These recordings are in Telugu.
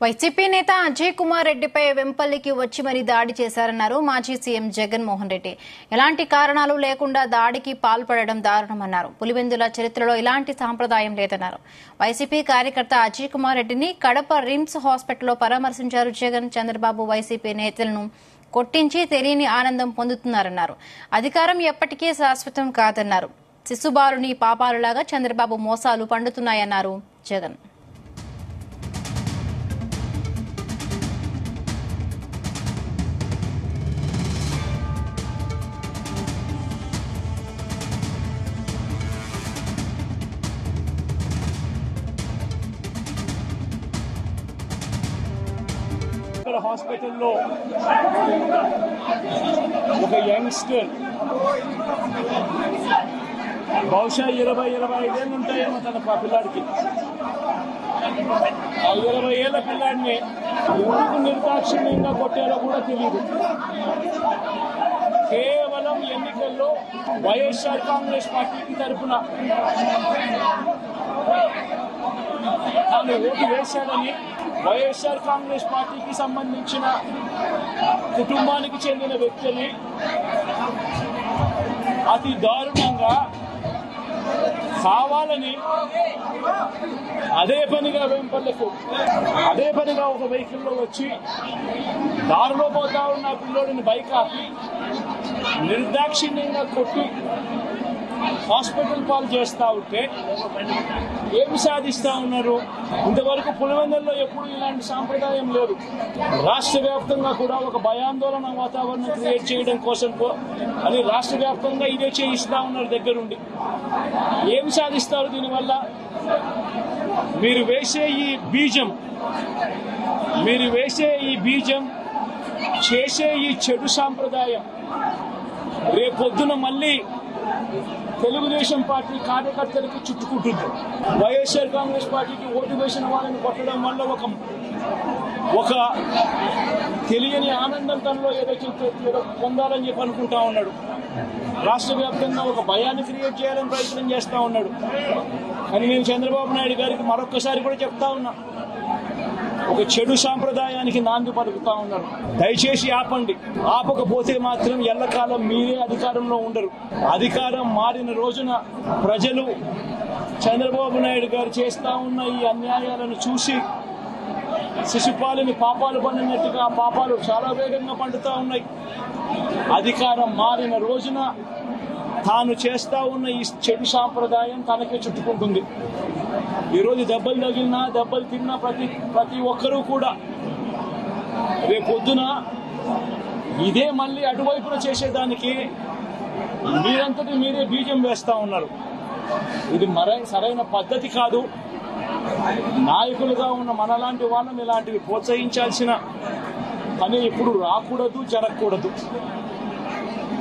వైసీపీ నేత అజయ్ కుమార్ రెడ్డిపై వెంపల్లికి వచ్చి మరీ దాడి చేశారన్నారు మాజీ సీఎం జగన్మోహన్ రెడ్డి. ఎలాంటి కారణాలు లేకుండా దాడికి పాల్పడడం దారుణమన్నారు. పులివెందుల చరిత్రలో ఇలాంటి సాంప్రదాయం లేదన్నారు. వైసీపీ కార్యకర్త అజయ్ కుమార్ రెడ్డిని కడప రిమ్స్ హాస్పిటల్లో పరామర్శించారు జగన్. చంద్రబాబు వైసీపీ నేతలను కొట్టించి తెలియని ఆనందం పొందుతున్నారన్నారు. అధికారం ఎప్పటికీ శాశ్వతం కాదన్నారు. శిశుబాలుని పాపాలులాగా చంద్రబాబు మోసాలు పండుతున్నాయన్నారు జగన్. హాస్పిటల్లో ఒక యంగ్స్టర్ బహుశా 20-25 ఏళ్ళు ఉంటాయేమో తన పిల్లాడికి. ఆ 20 ఏళ్ల పిల్లాడిని ఎందుకు నిర్దాక్షిణ్యంగా కొట్టారో కూడా తెలియదు. కేవలం ఎన్నికల్లో వైఎస్ఆర్ కాంగ్రెస్ పార్టీకి తరఫున తాను ఓటు వేశాడని వైఎస్ఆర్ కాంగ్రెస్ పార్టీకి సంబంధించిన కుటుంబానికి చెందిన వ్యక్తిని అతి దారుణంగా కావాలని అదే పనిగా వెంపల్లకు అదే పనిగా ఒక వెహికల్లో వచ్చి దారిలో పోతా ఉన్న పిల్లోడిని బైక్ ఆపి నిర్దాక్షిణ్యంగా కొట్టి హాస్పిటల్ పాలు చేస్తా ఉంటే ఏమి సాధిస్తా ఉన్నారు? ఇంతవరకు పులివెందుల్లో ఎప్పుడు ఇలాంటి సాంప్రదాయం లేదు. రాష్ట్ర వ్యాప్తంగా కూడా ఒక భయాందోళన వాతావరణం క్రియేట్ చేయడం కోసం అని రాష్ట్ర వ్యాప్తంగా ఇదే చేయిస్తా ఉన్నారు దగ్గరుండి. ఏమి సాధిస్తారు దీనివల్ల? మీరు వేసే ఈ బీజం చేసే ఈ చెడు సాంప్రదాయం రేపొద్దున మళ్ళీ తెలుగుదేశం పార్టీ కార్యకర్తలకు చుట్టుకుంటుంది. వైఎస్ఆర్ కాంగ్రెస్ పార్టీకి ఓటు వేసిన వాళ్ళని కొట్టడం వల్ల ఒక తెలియని ఆనందం తనలో ఏదో పొందాలని చెప్పి అనుకుంటా ఉన్నాడు. రాష్ట్ర వ్యాప్తంగా ఒక భయాన్ని క్రియేట్ చేయాలని ప్రయత్నం చేస్తా ఉన్నాడు. కానీ నేను చంద్రబాబు నాయుడు గారికి మరొక్కసారి కూడా చెప్తా ఉన్నా, ఒక చెడు సాంప్రదాయానికి నాంది పలుకుతా ఉన్నారు. దయచేసి ఆపండి. ఆపకపోతే మాత్రం ఎల్లకాలం మీరే అధికారంలో ఉండరు. అధికారం మారిన రోజున ప్రజలు చంద్రబాబు నాయుడు గారు చేస్తా ఉన్న ఈ అన్యాయాలను చూసి శిశుపాలని పాపాలు పండినట్టుగా ఆ పాపాలు చాలా వేగంగా పండుతా ఉన్నాయి. అధికారం మారిన రోజున తాను చేస్తా ఉన్న ఈ చెడు సాంప్రదాయం తనకే చుట్టుకుంటుంది. ఈరోజు దెబ్బలు తగిలినా దెబ్బలు తిన్నా ప్రతి ఒక్కరూ కూడా రేపొద్దున ఇదే మళ్ళీ అటువైపున చేసేదానికి మీరంతటి మీరే బీజం వేస్తా ఉన్నారు. ఇది సరైన పద్ధతి కాదు. నాయకులుగా ఉన్న మనలాంటి వాళ్ళని ఇలాంటివి ప్రోత్సహించాల్సిన పని ఎప్పుడు రాకూడదు, జరగకూడదు.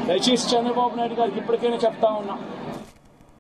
దయచేసి చంద్రబాబు నాయుడు గారికి ఇప్పటికైనా చెప్తా ఉన్నా,